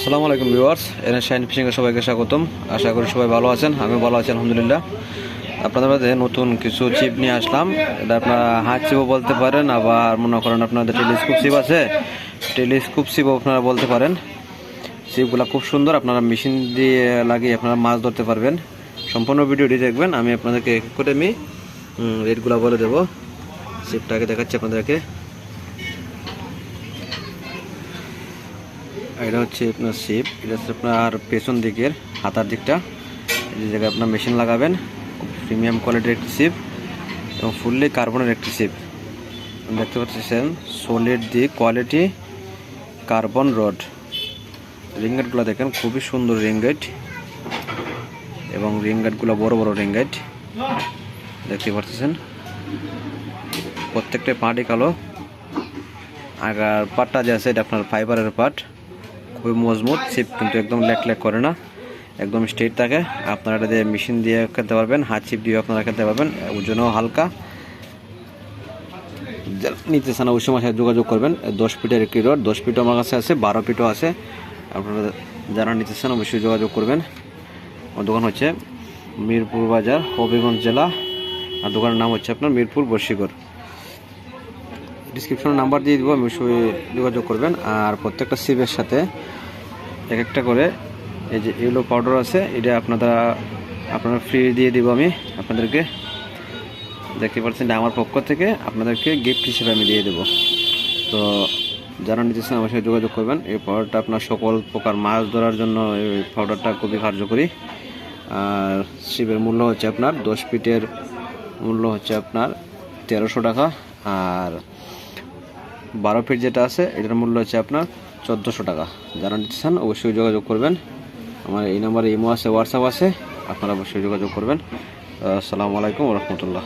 আসসালামু আলাইকুম viewers, NS shine ফিশিংয়ে সবাইকে স্বাগতম। আশা করি সবাই ভালো আছেন। আমি ভালো আছি আলহামদুলিল্লাহ। আপনাদের মধ্যে নতুন কিছু চিপ নিয়ে আসলাম। এটা আপনারা হাত চিপও বলতে পারেন, আবার মনে করেন আপনাদের টেলিস্কোপ চিপ আছে, টেলিস্কোপ চিপও আপনারা বলতে পারেন। চিপগুলো খুব সুন্দর, আপনারা মেশিন দিয়ে লাগিয়ে আপনারা মাছ ধরতে পারবেন। সম্পূর্ণ ভিডিওটি দেখবেন। আমি আপনাদেরকে এক করে রেটগুলো বলে দেবো। চিপটাকে দেখাচ্ছি আপনাদেরকে। এটা হচ্ছে আপনার শিপ, এটা হচ্ছে আপনার পেছন দিকের হাতার দিকটা, এই জায়গায় আপনার মেশিন লাগাবেন। প্রিমিয়াম কোয়ালিটির একটি শিপ এবং ফুললি কার্বনের একটি শিপ দেখতে পাচ্ছেন। Solid the quality carbon rod. রিংগেটগুলো দেখেন, খুবই সুন্দর রিংগেট, এবং রিংগেটগুলো বড় বড় রিংগেট দেখতে পাচ্ছেন। প্রত্যেকটা পার্টই কালো। আগার পাটটা যে আছে এটা আপনার ফাইবারের পাট, খুবই মজবুত। চিপ কিন্তু একদম ল্যাক করে না, একদম স্ট্রেট থাকে। আপনারা এটা দিয়ে মেশিন দিয়ে খেলতে পারবেন, হাত চিপ দিয়ে আপনারা খেলতে পারবেন। ওজনও হালকা। নিতে চান ওই সময় যোগাযোগ করবেন। 10 ফিটের একটি রড, 10 ফিটও আমার কাছে আছে, 12 ফিটও আছে। আপনারা যারা নিতে চান অবশ্যই যোগাযোগ করবেন। আমার দোকান হচ্ছে মিরপুর বাজার, হবিগঞ্জ জেলা। আর দোকানের নাম হচ্ছে আপনার মিরপুর বর্ষিকর। ডিসক্রিপশনে নাম্বার দিয়ে দেবো, অবশ্যই যোগাযোগ করবেন। আর প্রত্যেকটা সিপের সাথে এক একটা করে এই যে ইয়েলো পাউডার আছে, এটা আপনারা ফ্রি দিয়ে দিব আমি আপনাদেরকে। দেখতে পাচ্ছেন, এটা আমার পক্ষ থেকে আপনাদেরকে গিফট হিসেবে আমি দিয়ে দেবো। তো যারা নিতেছেন অবশ্যই যোগাযোগ করবেন। এই পাউডারটা আপনার সকল প্রকার মাছ ধরার জন্য এই পাউডারটা খুবই কার্যকরী। আর শিপের মূল্য হচ্ছে আপনার 10 ফিটের মূল্য হচ্ছে আপনার 1300 টাকা। আর 12 ফিট যেটা আছে এটার মূল্য হচ্ছে আপনার 1400 টাকা। যারা নিতে চান অবশ্যই যোগাযোগ করবেন। আমার এই নাম্বারে ইমো আছে, হোয়াটসঅ্যাপ আছে, আপনারা অবশ্যই যোগাযোগ করবেন। আসসালামু আলাইকুম ওয়া রাহমাতুল্লাহ।